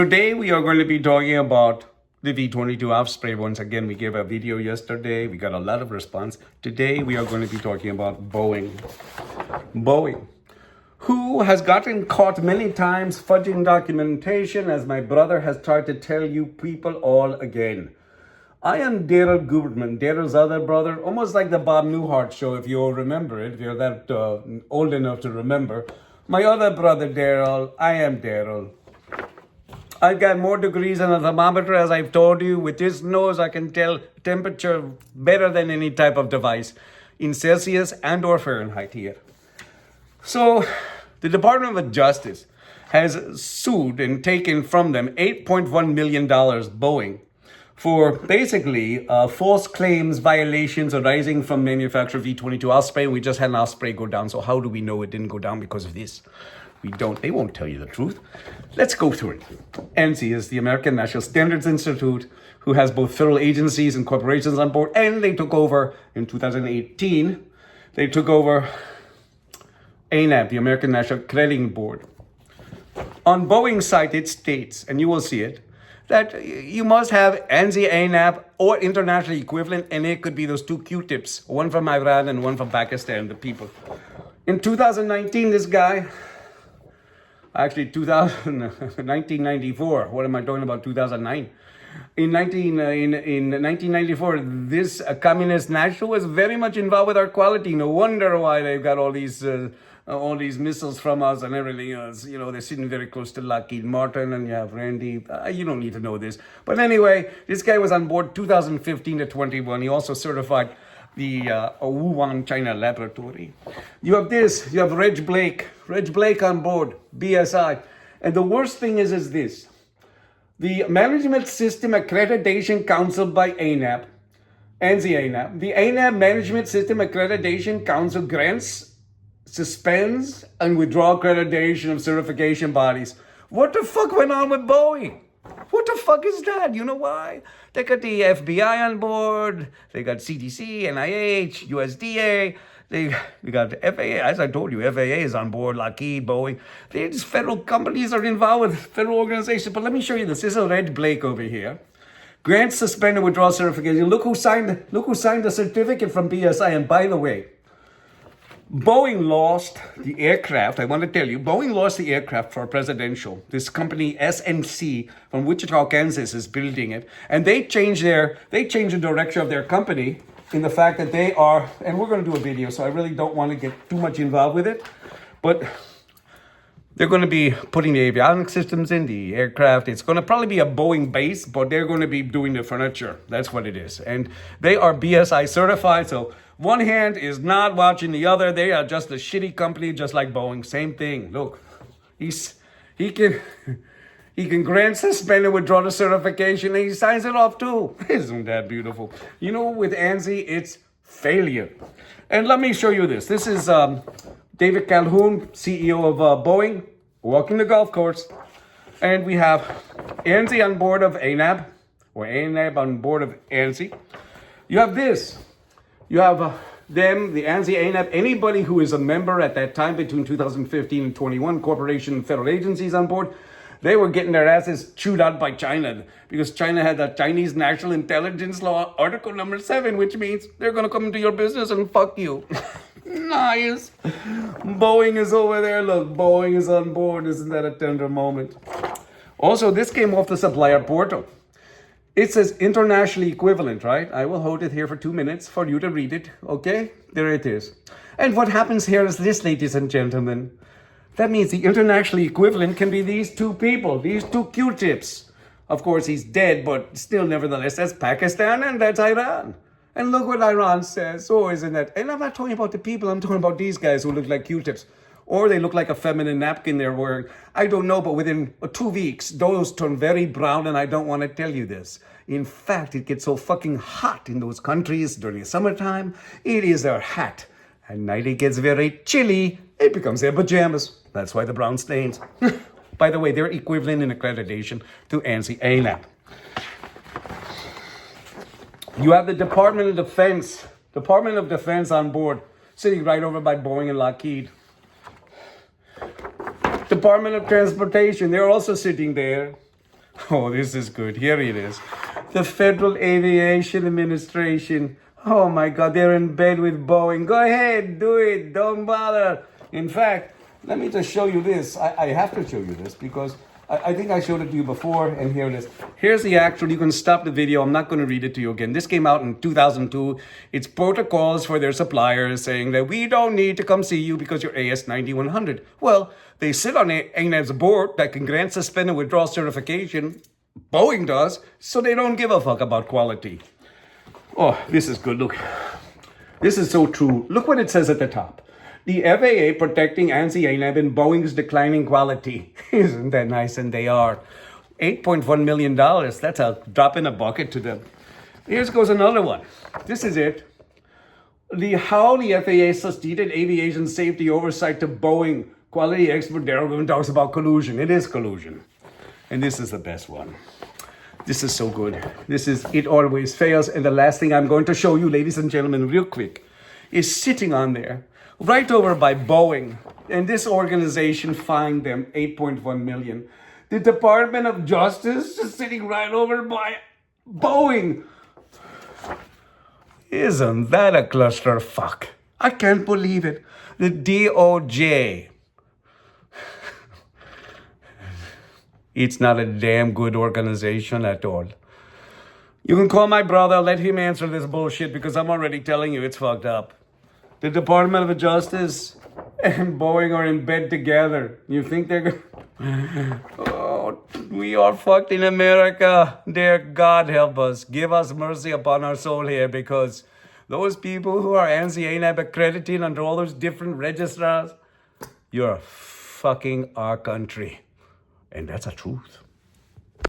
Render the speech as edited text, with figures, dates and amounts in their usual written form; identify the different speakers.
Speaker 1: Today we are going to be talking about the V-22 Osprey. Once again, we gave a video yesterday. We got a lot of response. Today we are going to be talking about Boeing. Boeing, who has gotten caught many times fudging documentation, as my brother has tried to tell you people all again. I am Daryl Guberman, Daryl's other brother, almost like the Bob Newhart show, if you all remember it, if you're that old enough to remember. My other brother, Daryl, I am Daryl. I've got more degrees on a thermometer, as I've told you. With this nose, I can tell temperature better than any type of device in Celsius and or Fahrenheit here. So, the Department of Justice has sued and taken from them $8.1 million, Boeing, for basically false claims violations arising from manufacturer V-22 Osprey. We just had an Osprey go down, so how do we know it didn't go down because of this? We don't. They won't tell you the truth. Let's go through it. ANSI is the American National Standards Institute, who has both federal agencies and corporations on board, and they took over in 2018. They took over ANAB, the American National Accrediting Board. On Boeing's site, it states, and you will see it, that you must have ANSI, ANAB, or international equivalent, and it could be those two Q-tips, one from Iran and one from Pakistan, the people. In 2019, this guy... Actually, 1994. What am I talking about? 2009. In 1994, this communist national was very much involved with our quality. No wonder why they've got all these missiles from us and everything else. You know, they're sitting very close to Lockheed Martin, and you have Randy. You don't need to know this. But anyway, this guy was on board 2015 to 21. He also certified the Wuhan, China laboratory. You have this, you have Reg Blake on board, BSI. And the worst thing is this. The Management System Accreditation Council by ANAB, ANSI ANAB, the ANAB Management System Accreditation Council grants, suspends, and withdraw accreditation of certification bodies. What the fuck went on with Boeing? What the fuck is that? You know why? They got the FBI on board. They got CDC, NIH, USDA. We got the FAA. As I told you, FAA is on board. Lockheed, Boeing. These federal companies are involved with federal organizations. But let me show you this. This is Red Blake over here. Grant, suspend, and withdraw certification. Look who signed the certificate from BSI. And by the way, Boeing lost the aircraft. I want to tell you, Boeing lost the aircraft for presidential. This company SNC from Wichita, Kansas is building it. And they changed the direction of their company in the fact that they are, and we're going to do a video, so I really don't want to get too much involved with it. But they're going to be putting the avionics systems in, the aircraft. It's going to probably be a Boeing base, but they're going to be doing the furniture. That's what it is. And they are BSI certified, so one hand is not watching the other. They are just a shitty company, just like Boeing. Same thing. Look, he can grant, suspend, and withdraw the certification, and he signs it off too. Isn't that beautiful? You know, with ANSI, it's failure. And let me show you this. This is David Calhoun, CEO of Boeing, walking the golf course. And we have ANSI on board of ANAB, or ANAB on board of ANSI. You have this. You have them, the ANSI, ANAB, anybody who is a member at that time between 2015 and 21, corporation and federal agencies on board. They were getting their asses chewed out by China because China had the Chinese National Intelligence Law, Article number 7, which means they're going to come into your business and fuck you. Nice. Boeing is over there. Look, Boeing is on board. Isn't that a tender moment? Also, this came off the supplier portal. It says internationally equivalent, right? I will hold it here for 2 minutes for you to read it. Okay? There it is. And what happens here is this, ladies and gentlemen. That means the internationally equivalent can be these two people, these two Q-tips. Of course, he's dead, but still, nevertheless, that's Pakistan and that's Iran. And look what Iran says. Oh, isn't that? And I'm not talking about the people. I'm talking about these guys who look like Q-tips. Or they look like a feminine napkin they're wearing. I don't know, but within 2 weeks, those turn very brown, and I don't want to tell you this. In fact, it gets so fucking hot in those countries during the summertime. It is their hat. At night, it gets very chilly. It becomes their pajamas. That's why the brown stains. By the way, they're equivalent in accreditation to ANSI ANAB. You have the Department of Defense on board, sitting right over by Boeing and Lockheed. Department of Transportation, they're also sitting there. Oh, this is good. Here it is. The Federal Aviation Administration. Oh my God, they're in bed with Boeing. Go ahead, do it. Don't bother. In fact, let me just show you this. I have to show you this because I think I showed it to you before, and here it is. Here's the actual, you can stop the video. I'm not going to read it to you again. This came out in 2002. It's protocols for their suppliers saying that we don't need to come see you because you're AS9100. Well, they sit on ANAV's board that can grant, suspend, and withdraw certification. Boeing does, so they don't give a fuck about quality. Oh, this is good. Look, this is so true. Look what it says at the top. The FAA protecting ANSI ANAV in Boeing's declining quality. Isn't that nice? And they are. $8.1 million. That's a drop in a bucket to them. Here goes another one. This is it. How the FAA succeeded aviation safety oversight to Boeing. Quality expert Daryl Guberman talks about collusion. It is collusion. And this is the best one. This is so good. This is It Always Fails. And the last thing I'm going to show you, ladies and gentlemen, real quick, is sitting on there, right over by Boeing. And this organization fined them $8.1 million. The Department of Justice is sitting right over by Boeing. Isn't that a clusterfuck? I can't believe it. The DOJ. It's not a damn good organization at all. You can call my brother, let him answer this bullshit because I'm already telling you it's fucked up. The Department of Justice and Boeing are in bed together. You think they're going Oh, we are fucked in America. Dear God, help us. Give us mercy upon our soul here because those people who are ANSI ANAV accredited under all those different registrars, you're fucking our country. And that's the truth.